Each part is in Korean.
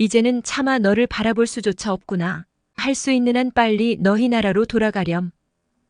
이제는 차마 너를 바라볼 수조차 없구나. 할 수 있는 한 빨리 너희 나라로 돌아가렴.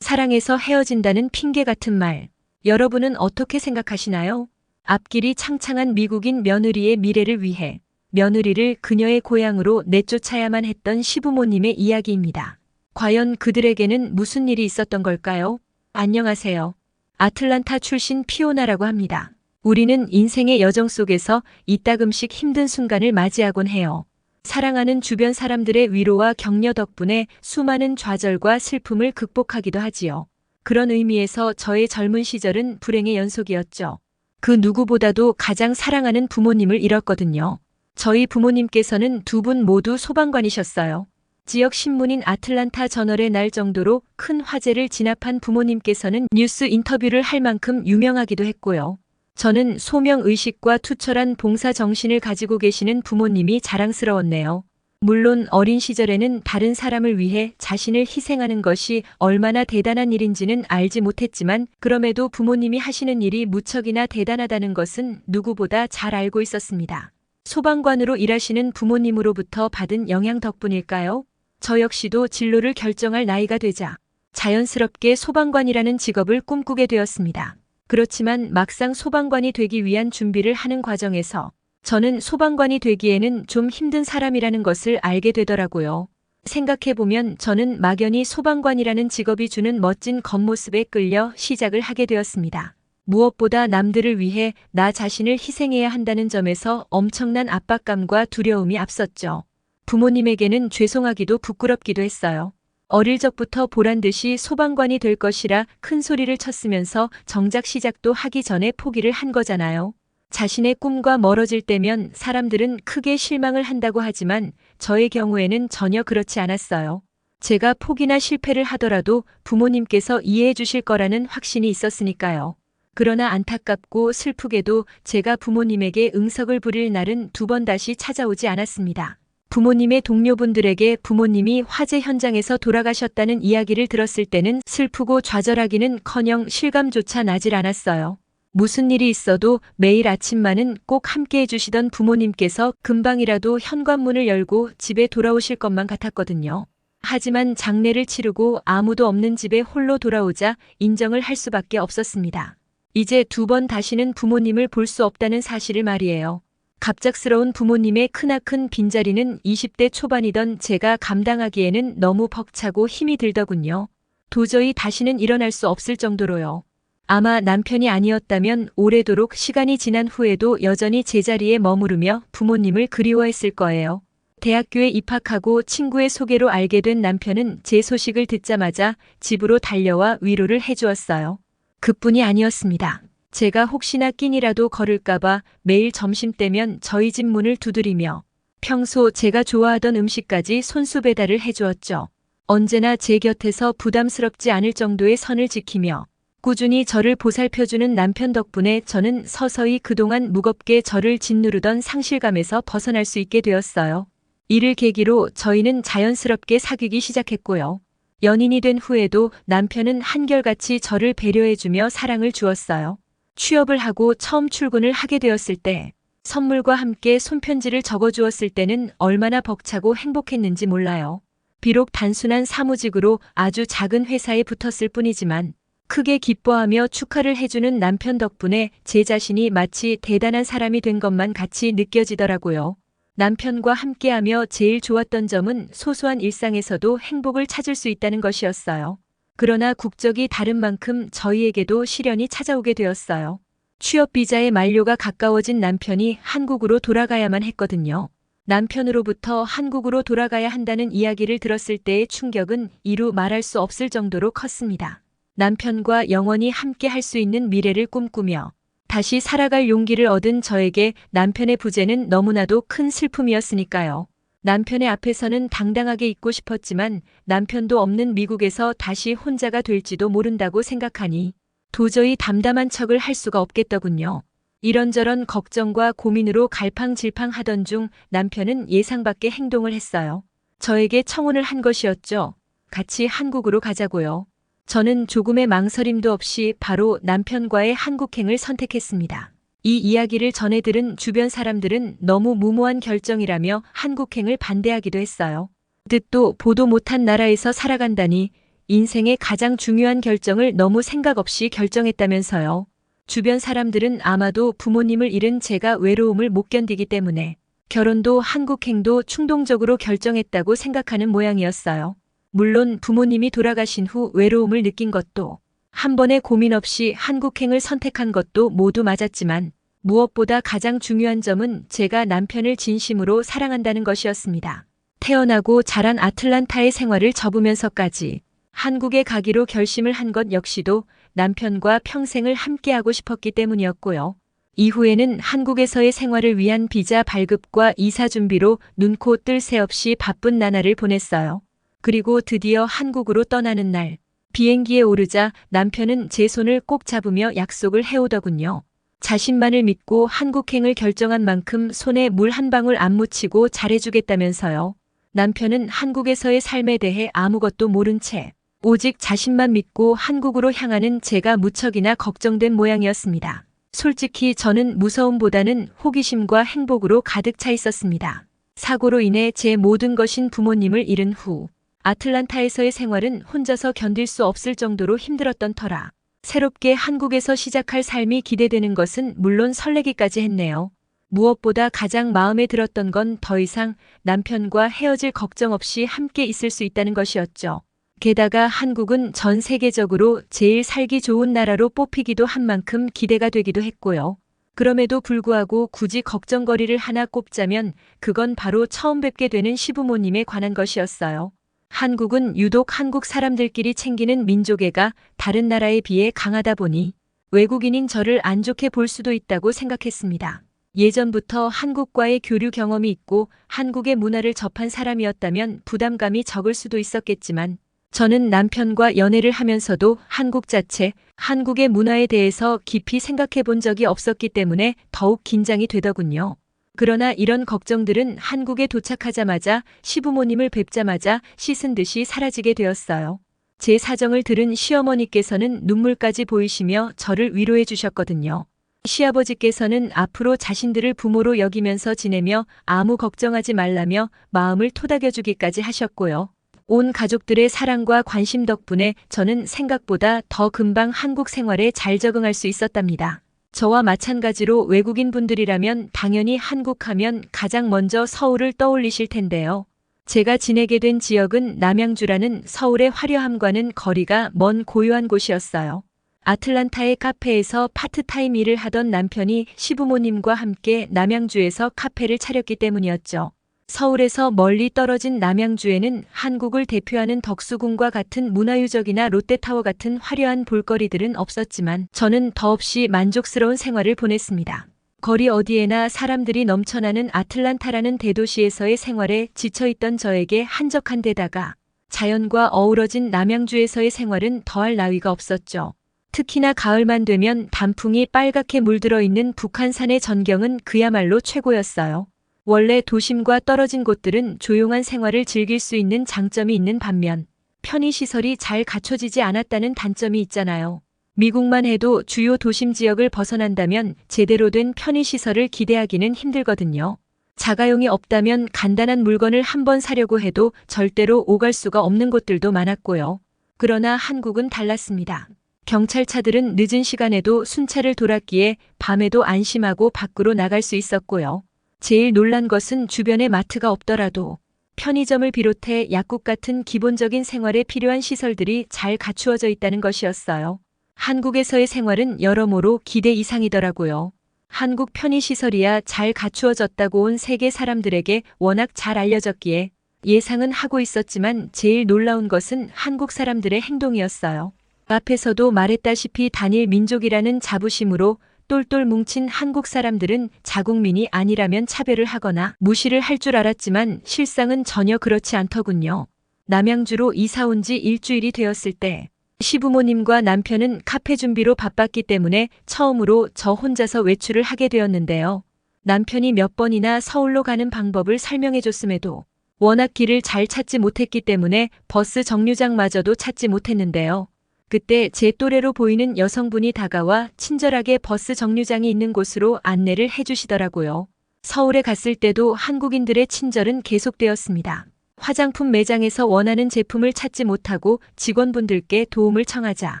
사랑해서 헤어진다는 핑계 같은 말. 여러분은 어떻게 생각하시나요? 앞길이 창창한 미국인 며느리의 미래를 위해 며느리를 그녀의 고향으로 내쫓아야만 했던 시부모님의 이야기입니다. 과연 그들에게는 무슨 일이 있었던 걸까요? 안녕하세요. 아틀란타 출신 피오나라고 합니다. 우리는 인생의 여정 속에서 이따금씩 힘든 순간을 맞이하곤 해요. 사랑하는 주변 사람들의 위로와 격려 덕분에 수많은 좌절과 슬픔을 극복하기도 하지요. 그런 의미에서 저의 젊은 시절은 불행의 연속이었죠. 그 누구보다도 가장 사랑하는 부모님을 잃었거든요. 저희 부모님께서는 두 분 모두 소방관이셨어요. 지역 신문인 아틀란타 저널의 날 정도로 큰 화제를 진압한 부모님께서는 뉴스 인터뷰를 할 만큼 유명하기도 했고요. 저는 소명의식과 투철한 봉사 정신을 가지고 계시는 부모님이 자랑스러웠네요. 물론 어린 시절에는 다른 사람을 위해 자신을 희생하는 것이 얼마나 대단한 일인지는 알지 못했지만 그럼에도 부모님이 하시는 일이 무척이나 대단하다는 것은 누구보다 잘 알고 있었습니다. 소방관으로 일하시는 부모님으로부터 받은 영향 덕분일까요? 저 역시도 진로를 결정할 나이가 되자 자연스럽게 소방관이라는 직업을 꿈꾸게 되었습니다. 그렇지만 막상 소방관이 되기 위한 준비를 하는 과정에서 저는 소방관이 되기에는 좀 힘든 사람이라는 것을 알게 되더라고요. 생각해보면 저는 막연히 소방관이라는 직업이 주는 멋진 겉모습에 끌려 시작을 하게 되었습니다. 무엇보다 남들을 위해 나 자신을 희생해야 한다는 점에서 엄청난 압박감과 두려움이 앞섰죠. 부모님에게는 죄송하기도 부끄럽기도 했어요. 어릴 적부터 보란듯이 소방관이 될 것이라 큰 소리를 쳤으면서 정작 시작도 하기 전에 포기를 한 거잖아요. 자신의 꿈과 멀어질 때면 사람들은 크게 실망을 한다고 하지만 저의 경우에는 전혀 그렇지 않았어요. 제가 포기나 실패를 하더라도 부모님께서 이해해 주실 거라는 확신이 있었으니까요. 그러나 안타깝고 슬프게도 제가 부모님에게 응석을 부릴 날은 두 번 다시 찾아오지 않았습니다. 부모님의 동료분들에게 부모님이 화재 현장에서 돌아가셨다는 이야기를 들었을 때는 슬프고 좌절하기는커녕 실감조차 나질 않았어요. 무슨 일이 있어도 매일 아침만은 꼭 함께 해주시던 부모님께서 금방이라도 현관문을 열고 집에 돌아오실 것만 같았거든요. 하지만 장례를 치르고 아무도 없는 집에 홀로 돌아오자 인정을 할 수밖에 없었습니다. 이제 두 번 다시는 부모님을 볼 수 없다는 사실을 말이에요. 갑작스러운 부모님의 크나큰 빈자리는 20대 초반이던 제가 감당하기에는 너무 벅차고 힘이 들더군요. 도저히 다시는 일어날 수 없을 정도로요. 아마 남편이 아니었다면 오래도록 시간이 지난 후에도 여전히 제자리에 머무르며 부모님을 그리워했을 거예요. 대학교에 입학하고 친구의 소개로 알게 된 남편은 제 소식을 듣자마자 집으로 달려와 위로를 해주었어요. 그뿐이 아니었습니다. 제가 혹시나 끼니라도 거를까봐 매일 점심때면 저희 집 문을 두드리며 평소 제가 좋아하던 음식까지 손수 배달을 해주었죠. 언제나 제 곁에서 부담스럽지 않을 정도의 선을 지키며 꾸준히 저를 보살펴주는 남편 덕분에 저는 서서히 그동안 무겁게 저를 짓누르던 상실감에서 벗어날 수 있게 되었어요. 이를 계기로 저희는 자연스럽게 사귀기 시작했고요. 연인이 된 후에도 남편은 한결같이 저를 배려해주며 사랑을 주었어요. 취업을 하고 처음 출근을 하게 되었을 때 선물과 함께 손편지를 적어주었을 때는 얼마나 벅차고 행복했는지 몰라요. 비록 단순한 사무직으로 아주 작은 회사에 붙었을 뿐이지만 크게 기뻐하며 축하를 해주는 남편 덕분에 제 자신이 마치 대단한 사람이 된 것만 같이 느껴지더라고요. 남편과 함께하며 제일 좋았던 점은 소소한 일상에서도 행복을 찾을 수 있다는 것이었어요. 그러나 국적이 다른 만큼 저희에게도 시련이 찾아오게 되었어요. 취업 비자의 만료가 가까워진 남편이 한국으로 돌아가야만 했거든요. 남편으로부터 한국으로 돌아가야 한다는 이야기를 들었을 때의 충격은 이루 말할 수 없을 정도로 컸습니다. 남편과 영원히 함께 할 수 있는 미래를 꿈꾸며 다시 살아갈 용기를 얻은 저에게 남편의 부재는 너무나도 큰 슬픔이었으니까요. 남편의 앞에서는 당당하게 있고 싶었지만 남편도 없는 미국에서 다시 혼자가 될지도 모른다고 생각하니 도저히 담담한 척을 할 수가 없겠더군요. 이런저런 걱정과 고민으로 갈팡질팡하던 중 남편은 예상 밖의 행동을 했어요. 저에게 청혼을 한 것이었죠. 같이 한국으로 가자고요. 저는 조금의 망설임도 없이 바로 남편과의 한국행을 선택했습니다. 이 이야기를 전해 들은 주변 사람들은 너무 무모한 결정이라며 한국행을 반대하기도 했어요. 뜻도 보도 못한 나라에서 살아간다니 인생의 가장 중요한 결정을 너무 생각 없이 결정했다면서요. 주변 사람들은 아마도 부모님을 잃은 제가 외로움을 못 견디기 때문에 결혼도 한국행도 충동적으로 결정했다고 생각하는 모양이었어요. 물론 부모님이 돌아가신 후 외로움을 느낀 것도 한 번의 고민 없이 한국행을 선택한 것도 모두 맞았지만 무엇보다 가장 중요한 점은 제가 남편을 진심으로 사랑한다는 것이었습니다. 태어나고 자란 아틀란타의 생활을 접으면서까지 한국에 가기로 결심을 한 것 역시도 남편과 평생을 함께하고 싶었기 때문이었고요. 이후에는 한국에서의 생활을 위한 비자 발급과 이사 준비로 눈코 뜰 새 없이 바쁜 나날을 보냈어요. 그리고 드디어 한국으로 떠나는 날, 비행기에 오르자 남편은 제 손을 꼭 잡으며 약속을 해오더군요. 자신만을 믿고 한국행을 결정한 만큼 손에 물 한 방울 안 묻히고 잘해주겠다면서요. 남편은 한국에서의 삶에 대해 아무것도 모른 채 오직 자신만 믿고 한국으로 향하는 제가 무척이나 걱정된 모양이었습니다. 솔직히 저는 무서움보다는 호기심과 행복으로 가득 차 있었습니다. 사고로 인해 제 모든 것인 부모님을 잃은 후 아틀란타에서의 생활은 혼자서 견딜 수 없을 정도로 힘들었던 터라 새롭게 한국에서 시작할 삶이 기대되는 것은 물론 설레기까지 했네요. 무엇보다 가장 마음에 들었던 건 더 이상 남편과 헤어질 걱정 없이 함께 있을 수 있다는 것이었죠. 게다가 한국은 전 세계적으로 제일 살기 좋은 나라로 뽑히기도 한 만큼 기대가 되기도 했고요. 그럼에도 불구하고 굳이 걱정거리를 하나 꼽자면 그건 바로 처음 뵙게 되는 시부모님에 관한 것이었어요. 한국은 유독 한국 사람들끼리 챙기는 민족애가 다른 나라에 비해 강하다 보니 외국인인 저를 안 좋게 볼 수도 있다고 생각했습니다. 예전부터 한국과의 교류 경험이 있고 한국의 문화를 접한 사람이었다면 부담감이 적을 수도 있었겠지만 저는 남편과 연애를 하면서도 한국 자체, 한국의 문화에 대해서 깊이 생각해 본 적이 없었기 때문에 더욱 긴장이 되더군요. 그러나 이런 걱정들은 한국에 도착하자마자 시부모님을 뵙자마자 씻은 듯이 사라지게 되었어요. 제 사정을 들은 시어머니께서는 눈물까지 보이시며 저를 위로해 주셨거든요. 시아버지께서는 앞으로 자신들을 부모로 여기면서 지내며 아무 걱정하지 말라며 마음을 토닥여주기까지 하셨고요. 온 가족들의 사랑과 관심 덕분에 저는 생각보다 더 금방 한국 생활에 잘 적응할 수 있었답니다. 저와 마찬가지로 외국인 분들이라면 당연히 한국하면 가장 먼저 서울을 떠올리실 텐데요. 제가 지내게 된 지역은 남양주라는 서울의 화려함과는 거리가 먼 고요한 곳이었어요. 아틀란타의 카페에서 파트타임 일을 하던 남편이 시부모님과 함께 남양주에서 카페를 차렸기 때문이었죠. 서울에서 멀리 떨어진 남양주에는 한국을 대표하는 덕수궁과 같은 문화유적이나 롯데타워 같은 화려한 볼거리들은 없었지만 저는 더없이 만족스러운 생활을 보냈습니다. 거리 어디에나 사람들이 넘쳐나는 아틀란타라는 대도시에서의 생활에 지쳐있던 저에게 한적한 데다가 자연과 어우러진 남양주에서의 생활은 더할 나위가 없었죠. 특히나 가을만 되면 단풍이 빨갛게 물들어 있는 북한산의 전경은 그야말로 최고였어요. 원래 도심과 떨어진 곳들은 조용한 생활을 즐길 수 있는 장점이 있는 반면 편의시설이 잘 갖춰지지 않았다는 단점이 있잖아요. 미국만 해도 주요 도심 지역을 벗어난다면 제대로 된 편의시설을 기대하기는 힘들거든요. 자가용이 없다면 간단한 물건을 한번 사려고 해도 절대로 오갈 수가 없는 곳들도 많았고요. 그러나 한국은 달랐습니다. 경찰차들은 늦은 시간에도 순찰을 돌았기에 밤에도 안심하고 밖으로 나갈 수 있었고요. 제일 놀란 것은 주변에 마트가 없더라도 편의점을 비롯해 약국 같은 기본적인 생활에 필요한 시설들이 잘 갖추어져 있다는 것이었어요. 한국에서의 생활은 여러모로 기대 이상이더라고요. 한국 편의시설이야 잘 갖추어졌다고 온 세계 사람들에게 워낙 잘 알려졌기에 예상은 하고 있었지만 제일 놀라운 것은 한국 사람들의 행동이었어요. 앞에서도 말했다시피 단일 민족이라는 자부심으로 똘똘 뭉친 한국 사람들은 자국민이 아니라면 차별을 하거나 무시를 할 줄 알았지만 실상은 전혀 그렇지 않더군요. 남양주로 이사 온 지 일주일이 되었을 때 시부모님과 남편은 카페 준비로 바빴기 때문에 처음으로 저 혼자서 외출을 하게 되었는데요. 남편이 몇 번이나 서울로 가는 방법을 설명해 줬음에도 워낙 길을 잘 찾지 못했기 때문에 버스 정류장마저도 찾지 못했는데요. 그때 제 또래로 보이는 여성분이 다가와 친절하게 버스 정류장이 있는 곳으로 안내를 해주시더라고요. 서울에 갔을 때도 한국인들의 친절은 계속되었습니다. 화장품 매장에서 원하는 제품을 찾지 못하고 직원분들께 도움을 청하자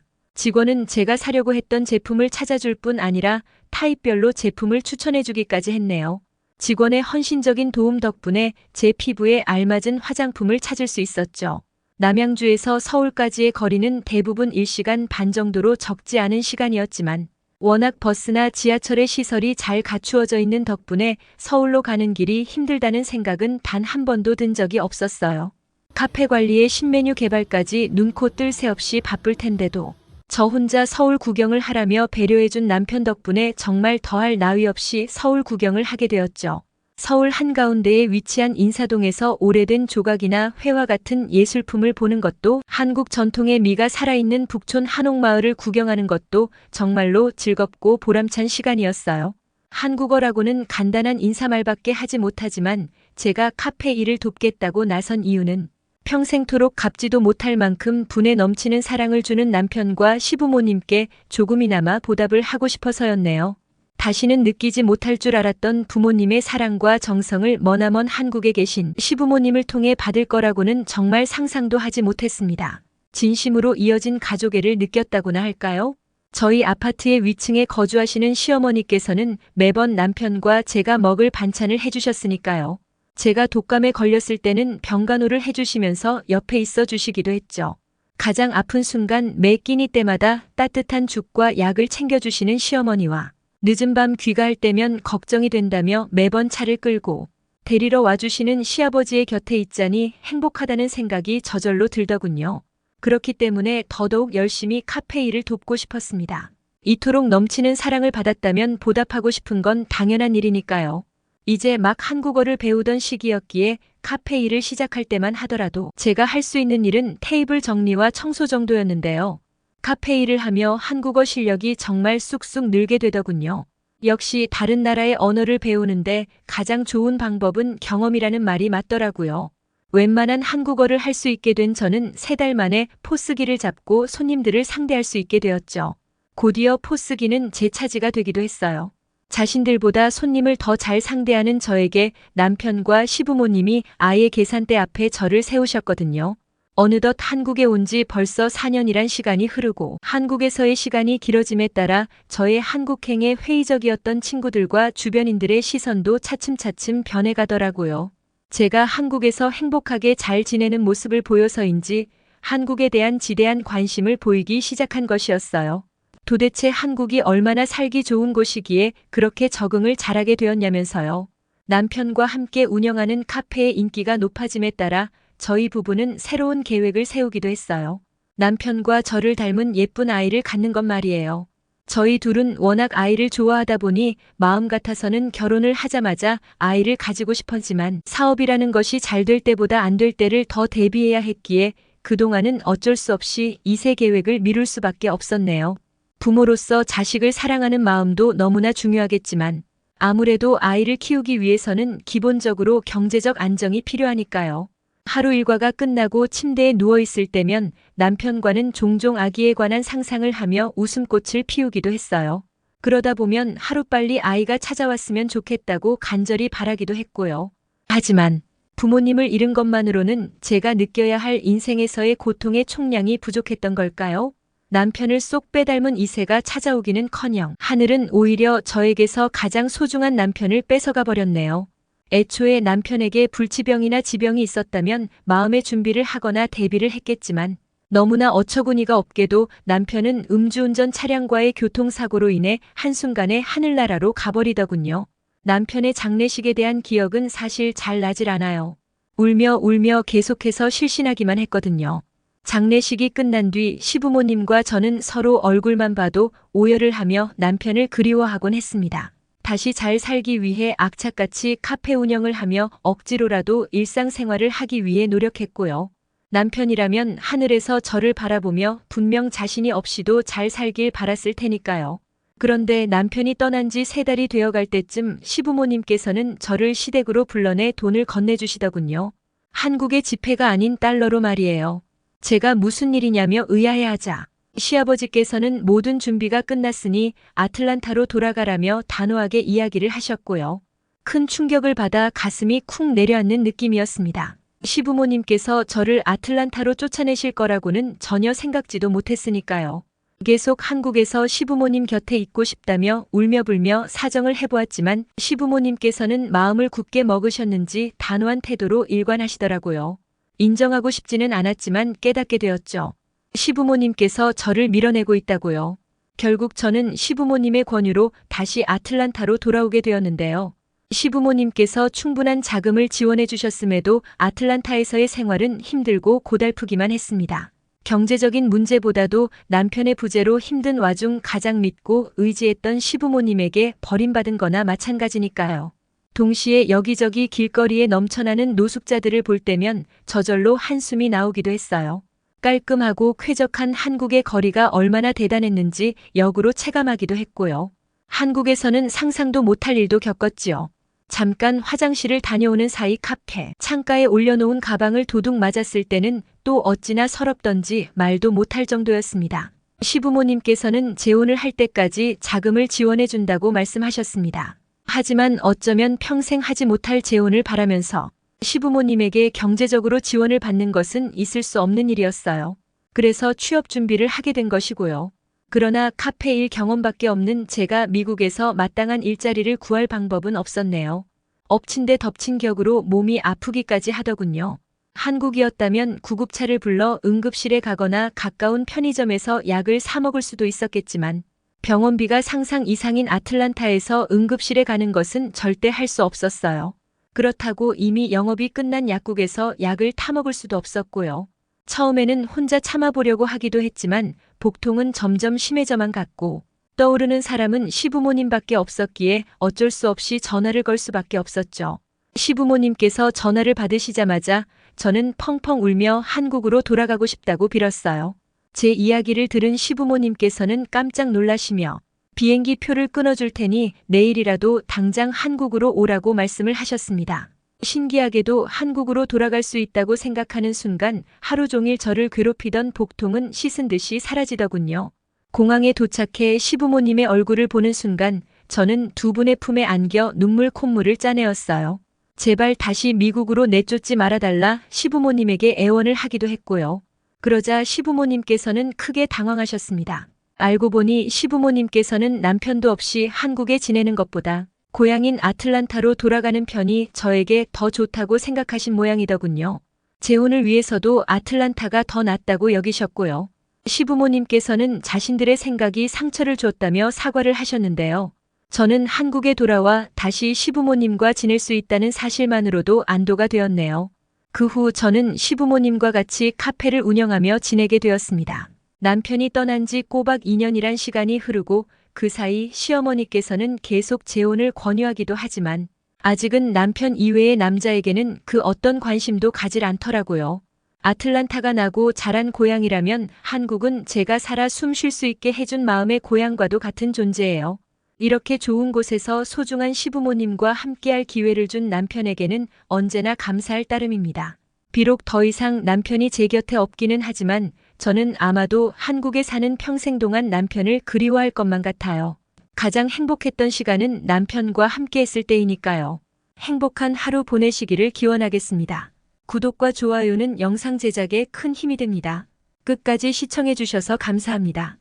직원은 제가 사려고 했던 제품을 찾아줄 뿐 아니라 타입별로 제품을 추천해주기까지 했네요. 직원의 헌신적인 도움 덕분에 제 피부에 알맞은 화장품을 찾을 수 있었죠. 남양주에서 서울까지의 거리는 대부분 1시간 반 정도로 적지 않은 시간이었지만 워낙 버스나 지하철의 시설이 잘 갖추어져 있는 덕분에 서울로 가는 길이 힘들다는 생각은 단 한 번도 든 적이 없었어요. 카페 관리에 신메뉴 개발까지 눈코 뜰 새 없이 바쁠 텐데도 저 혼자 서울 구경을 하라며 배려해준 남편 덕분에 정말 더할 나위 없이 서울 구경을 하게 되었죠. 서울 한가운데에 위치한 인사동에서 오래된 조각이나 회화 같은 예술품을 보는 것도 한국 전통의 미가 살아있는 북촌 한옥마을을 구경하는 것도 정말로 즐겁고 보람찬 시간이었어요. 한국어라고는 간단한 인사말밖에 하지 못하지만 제가 카페 일을 돕겠다고 나선 이유는 평생토록 갚지도 못할 만큼 분에 넘치는 사랑을 주는 남편과 시부모님께 조금이나마 보답을 하고 싶어서였네요. 다시는 느끼지 못할 줄 알았던 부모님의 사랑과 정성을 머나먼 한국에 계신 시부모님을 통해 받을 거라고는 정말 상상도 하지 못했습니다. 진심으로 이어진 가족애를 느꼈다고나 할까요? 저희 아파트의 위층에 거주하시는 시어머니께서는 매번 남편과 제가 먹을 반찬을 해주셨으니까요. 제가 독감에 걸렸을 때는 병간호를 해주시면서 옆에 있어 주시기도 했죠. 가장 아픈 순간 매 끼니 때마다 따뜻한 죽과 약을 챙겨주시는 시어머니와 늦은 밤 귀가할 때면 걱정이 된다며 매번 차를 끌고 데리러 와주시는 시아버지의 곁에 있자니 행복하다는 생각이 저절로 들더군요. 그렇기 때문에 더더욱 열심히 카페 일을 돕고 싶었습니다. 이토록 넘치는 사랑을 받았다면 보답하고 싶은 건 당연한 일이니까요. 이제 막 한국어를 배우던 시기였기에 카페 일을 시작할 때만 하더라도 제가 할 수 있는 일은 테이블 정리와 청소 정도였는데요. 카페 일을 하며 한국어 실력이 정말 쑥쑥 늘게 되더군요. 역시 다른 나라의 언어를 배우는데 가장 좋은 방법은 경험이라는 말이 맞더라고요. 웬만한 한국어를 할 수 있게 된 저는 3달 만에 포스기를 잡고 손님들을 상대할 수 있게 되었죠. 곧이어 포스기는 제 차지가 되기도 했어요. 자신들보다 손님을 더 잘 상대하는 저에게 남편과 시부모님이 아예 계산대 앞에 저를 세우셨거든요. 어느덧 한국에 온 지 벌써 4년이란 시간이 흐르고 한국에서의 시간이 길어짐에 따라 저의 한국행에 회의적이었던 친구들과 주변인들의 시선도 차츰차츰 변해가더라고요. 제가 한국에서 행복하게 잘 지내는 모습을 보여서인지 한국에 대한 지대한 관심을 보이기 시작한 것이었어요. 도대체 한국이 얼마나 살기 좋은 곳이기에 그렇게 적응을 잘하게 되었냐면서요. 남편과 함께 운영하는 카페의 인기가 높아짐에 따라 저희 부부는 새로운 계획을 세우기도 했어요. 남편과 저를 닮은 예쁜 아이를 갖는 것 말이에요. 저희 둘은 워낙 아이를 좋아하다 보니 마음 같아서는 결혼을 하자마자 아이를 가지고 싶었지만 사업이라는 것이 잘 될 때보다 안 될 때를 더 대비해야 했기에 그동안은 어쩔 수 없이 2세 계획을 미룰 수밖에 없었네요. 부모로서 자식을 사랑하는 마음도 너무나 중요하겠지만 아무래도 아이를 키우기 위해서는 기본적으로 경제적 안정이 필요하니까요. 하루 일과가 끝나고 침대에 누워있을 때면 남편과는 종종 아기에 관한 상상을 하며 웃음꽃을 피우기도 했어요. 그러다 보면 하루빨리 아이가 찾아왔으면 좋겠다고 간절히 바라기도 했고요. 하지만 부모님을 잃은 것만으로는 제가 느껴야 할 인생에서의 고통의 총량이 부족했던 걸까요? 남편을 쏙 빼닮은 이세가 찾아오기는커녕 하늘은 오히려 저에게서 가장 소중한 남편을 뺏어가 버렸네요. 애초에 남편에게 불치병이나 지병이 있었다면 마음의 준비를 하거나 대비를 했겠지만 너무나 어처구니가 없게도 남편은 음주운전 차량과의 교통사고로 인해 한순간에 하늘나라로 가버리더군요. 남편의 장례식에 대한 기억은 사실 잘 나질 않아요. 울며 계속해서 실신하기만 했거든요. 장례식이 끝난 뒤 시부모님과 저는 서로 얼굴만 봐도 오열을 하며 남편을 그리워하곤 했습니다. 다시 잘 살기 위해 악착같이 카페 운영을 하며 억지로라도 일상생활을 하기 위해 노력했고요. 남편이라면 하늘에서 저를 바라보며 분명 자신이 없이도 잘 살길 바랐을 테니까요. 그런데 남편이 떠난 지 3달이 되어갈 때쯤 시부모님께서는 저를 시댁으로 불러내 돈을 건네주시더군요. 한국의 지폐가 아닌 달러로 말이에요. 제가 무슨 일이냐며 의아해하자 시아버지께서는 모든 준비가 끝났으니 아틀란타로 돌아가라며 단호하게 이야기를 하셨고요. 큰 충격을 받아 가슴이 쿵 내려앉는 느낌이었습니다. 시부모님께서 저를 아틀란타로 쫓아내실 거라고는 전혀 생각지도 못했으니까요. 계속 한국에서 시부모님 곁에 있고 싶다며 울며불며 사정을 해보았지만 시부모님께서는 마음을 굳게 먹으셨는지 단호한 태도로 일관하시더라고요. 인정하고 싶지는 않았지만 깨닫게 되었죠. 시부모님께서 저를 밀어내고 있다고요. 결국 저는 시부모님의 권유로 다시 아틀란타로 돌아오게 되었는데요. 시부모님께서 충분한 자금을 지원해 주셨음에도 아틀란타에서의 생활은 힘들고 고달프기만 했습니다. 경제적인 문제보다도 남편의 부재로 힘든 와중 가장 믿고 의지했던 시부모님에게 버림받은 거나 마찬가지니까요. 동시에 여기저기 길거리에 넘쳐나는 노숙자들을 볼 때면 저절로 한숨이 나오기도 했어요. 깔끔하고 쾌적한 한국의 거리가 얼마나 대단했는지 역으로 체감하기도 했고요. 한국에서는 상상도 못할 일도 겪었지요. 잠깐 화장실을 다녀오는 사이 카페 창가에 올려놓은 가방을 도둑 맞았을 때는 또 어찌나 서럽던지 말도 못할 정도였습니다. 시부모님께서는 재혼을 할 때까지 자금을 지원해 준다고 말씀하셨습니다. 하지만 어쩌면 평생 하지 못할 재혼을 바라면서 시부모님에게 경제적으로 지원을 받는 것은 있을 수 없는 일이었어요. 그래서 취업 준비를 하게 된 것이고요. 그러나 카페 일 경험밖에 없는 제가 미국에서 마땅한 일자리를 구할 방법은 없었네요. 엎친 데 덮친 격으로 몸이 아프기까지 하더군요. 한국이었다면 구급차를 불러 응급실에 가거나 가까운 편의점에서 약을 사 먹을 수도 있었겠지만 병원비가 상상 이상인 아틀란타에서 응급실에 가는 것은 절대 할 수 없었어요. 그렇다고 이미 영업이 끝난 약국에서 약을 타 먹을 수도 없었고요. 처음에는 혼자 참아보려고 하기도 했지만 복통은 점점 심해져만 갔고 떠오르는 사람은 시부모님밖에 없었기에 어쩔 수 없이 전화를 걸 수밖에 없었죠. 시부모님께서 전화를 받으시자마자 저는 펑펑 울며 한국으로 돌아가고 싶다고 빌었어요. 제 이야기를 들은 시부모님께서는 깜짝 놀라시며 비행기 표를 끊어줄 테니 내일이라도 당장 한국으로 오라고 말씀을 하셨습니다. 신기하게도 한국으로 돌아갈 수 있다고 생각하는 순간 하루 종일 저를 괴롭히던 복통은 씻은 듯이 사라지더군요. 공항에 도착해 시부모님의 얼굴을 보는 순간 저는 두 분의 품에 안겨 눈물 콧물을 짜내었어요. 제발 다시 미국으로 내쫓지 말아달라 시부모님에게 애원을 하기도 했고요. 그러자 시부모님께서는 크게 당황하셨습니다. 알고 보니 시부모님께서는 남편도 없이 한국에 지내는 것보다 고향인 아틀란타로 돌아가는 편이 저에게 더 좋다고 생각하신 모양이더군요. 재혼을 위해서도 아틀란타가 더 낫다고 여기셨고요. 시부모님께서는 자신들의 생각이 상처를 줬다며 사과를 하셨는데요. 저는 한국에 돌아와 다시 시부모님과 지낼 수 있다는 사실만으로도 안도가 되었네요. 그 후 저는 시부모님과 같이 카페를 운영하며 지내게 되었습니다. 남편이 떠난 지 꼬박 2년이란 시간이 흐르고 그 사이 시어머니께서는 계속 재혼을 권유하기도 하지만 아직은 남편 이외의 남자에게는 그 어떤 관심도 가질 않더라고요. 아틀란타가 나고 자란 고향이라면 한국은 제가 살아 숨 쉴 수 있게 해준 마음의 고향과도 같은 존재예요. 이렇게 좋은 곳에서 소중한 시부모님과 함께할 기회를 준 남편에게는 언제나 감사할 따름입니다. 비록 더 이상 남편이 제 곁에 없기는 하지만 저는 아마도 한국에 사는 평생 동안 남편을 그리워할 것만 같아요. 가장 행복했던 시간은 남편과 함께했을 때이니까요. 행복한 하루 보내시기를 기원하겠습니다. 구독과 좋아요는 영상 제작에 큰 힘이 됩니다. 끝까지 시청해 주셔서 감사합니다.